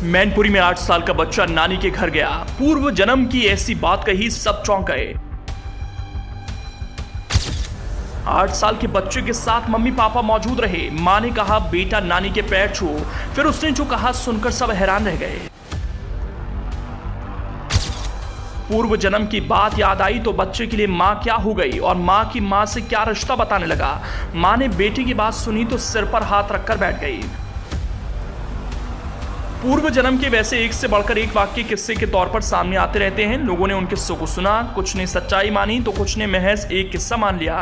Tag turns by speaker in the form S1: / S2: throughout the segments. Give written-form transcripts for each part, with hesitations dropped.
S1: मैनपुरी में 8 साल का बच्चा नानी के घर गया। पूर्व जन्म की ऐसी बात कही, सब चौंक गए। 8 साल के बच्चे के साथ मम्मी पापा मौजूद रहे। मां ने कहा बेटा नानी के पैर छू। फिर उसने जो कहा सुनकर सब हैरान रह गए। पूर्व जन्म की बात याद आई तो बच्चे के लिए मां क्या हो गई और मां की मां से क्या रिश्ता बताने लगा। मां ने बेटी की बात सुनी तो सिर पर हाथ रखकर बैठ गई। पूर्व जन्म के वैसे एक से बढ़कर एक वाक्य किस्से के तौर पर सामने आते रहते हैं। लोगों ने उन किस्सों को सुना, कुछ ने सच्चाई मानी तो कुछ ने महज एक किस्सा मान लिया।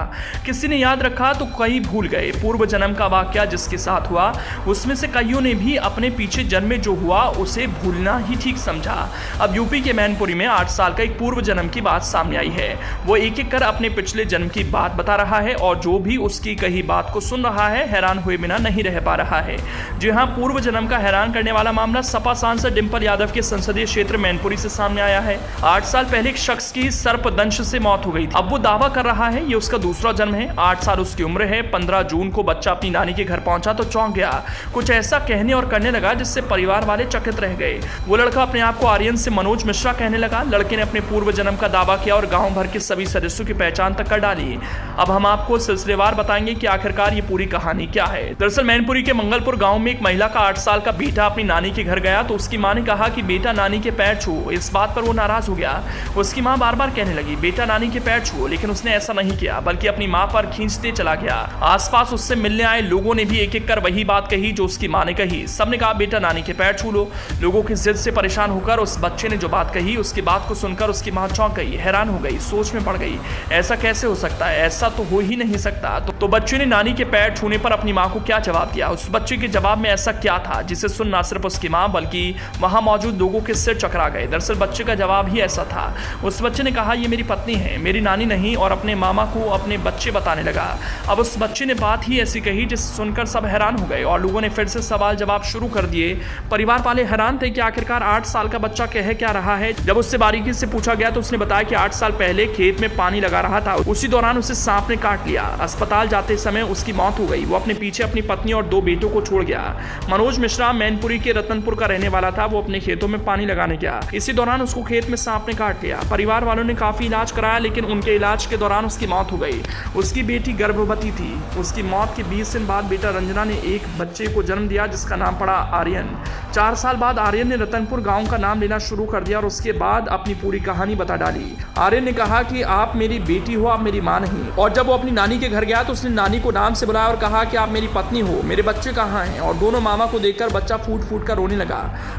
S1: किसी ने याद रखा तो कई भूल गए। पूर्व जन्म का वाक्य जिसके साथ हुआ उसमें से कईयों ने भी अपने पीछे जन्म में जो हुआ उसे भूलना ही ठीक समझा। अब यूपी के मैनपुरी में 8 साल का एक पूर्व जन्म की बात सामने आई है। वो एक एक कर अपने पिछले जन्म की बात बता रहा है और जो भी उसकी कही बात को सुन रहा है हैरान हुए बिना नहीं रह पा रहा है। जी हाँ, पूर्व जन्म का हैरान करने वाला मामला सपा सांसद डिंपल यादव के संसदीय क्षेत्र मैनपुरी से सामने आया है। 8 साल पहले एक शख्स की सर्पदंश से मौत हो गई थी। अब वो दावा कर रहा है ये उसका दूसरा जन्म है। 8 साल उसकी उम्र है। 15 जून को बच्चा अपनी नानी के घर पहुंचा तो चौंक गया। कुछ ऐसा कहने और करने लगा जिससे परिवार वाले चकित रह गए। वो लड़का अपने आप को आर्यन से मनोज मिश्रा कहने लगा। लड़के ने अपने पूर्व जन्म का दावा किया और गाँव भर के सभी सदस्यों की पहचान तक कर डाली। अब हम आपको सिलसिलेवार बताएंगे कि आखिरकार ये पूरी कहानी क्या है। दरअसल मैनपुरी के मंगलपुर गाँव में एक महिला का 8 साल का बेटा अपनी नानी के घर गया तो उसकी मां ने कहा कि बेटा नानी के पैर छू। इस बात पर वो नाराज हो गया। उसकी मां बार बार कहने लगी बेटा नानी के पैर छू, लेकिन उसने ऐसा नहीं किया बल्कि अपनी मां पर खींचते चला गया। आसपास उससे मिलने आए लोगों ने भी एक एक कर वही बात कही जो उसकी मां ने कही। सबने कहा बेटा नानी के पैर छू लो। लोगों की जिद से परेशान होकर उस बच्चे ने जो बात कही उसकी बात को सुनकर उसकी मां चौंक गई, हैरान हो गई, सोच में पड़ गई। ऐसा कैसे हो सकता है, ऐसा तो हो ही नहीं सकता। तो बच्चे ने नानी के पैर छूने पर अपनी मां को क्या जवाब दिया। उस बच्चे के जवाब में ऐसा क्या था जिसे सुन ना सिर्फ उसकी मां बल्कि वहां मौजूद लोगों के सिर चकरा गए। दरअसल बच्चे का जवाब ही ऐसा था। उस बच्चे ने कहा ये मेरी पत्नी है, मेरी नानी नहीं, और अपने मामा को अपने बच्चे बताने लगा। अब उस बच्चे ने बात ही ऐसी कही जिसे सुनकर सब हैरान हो गए और लोगों ने फिर से सवाल जवाब शुरू कर दिए। परिवार वाले हैरान थे कि आखिरकार 8 साल का बच्चा कह क्या रहा है। जब उससे बारीकी से पूछा गया तो उसने बताया कि 8 साल पहले खेत में पानी लगा रहा था, उसी दौरान उसे सांप ने काट लिया। अस्पताल जाते समय उसकी मौत हो गई। वो अपने पीछे अपनी पत्नी और 2 बेटों को छोड़ गया। मनोज मिश्रा मैनपुरी के रतनपुर का रहने वाला था। वो अपने खेतों में पानी लगाने गया। इसी दौरान उसको खेत में सांप ने काट लिया। परिवार वालों ने काफी इलाज कराया लेकिन उनके इलाज के दौरान उसकी मौत हो गई। उसकी बेटी गर्भवती थी। उसकी मौत के 20 दिन बाद बेटा रंजना ने एक बच्चे को जन्म दिया जिसका नाम पड़ा आर्यन। 4 साल बाद आर्यन ने रतनपुर गांव का नाम लेना शुरू कर दिया और उसके बाद अपनी पूरी कहानी बता डाली। आर्यन ने कहा कि आप मेरी बेटी हो, आप मेरी मां नहीं। और जब वो अपनी नानी के घर गया तो उसने नानी को नाम से बुलाया और कहा कि आप मेरी पत्नी हो, मेरे बच्चे कहाँ हैं। और दोनों मामा को देखकर बच्चा फूट फूट कर रोने लगा।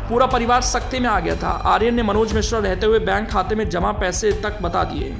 S1: पूरा परिवार सख्ते में आ गया था। आर्यन ने मनोज मिश्रा रहते हुए बैंक खाते में जमा पैसे तक बता दिए।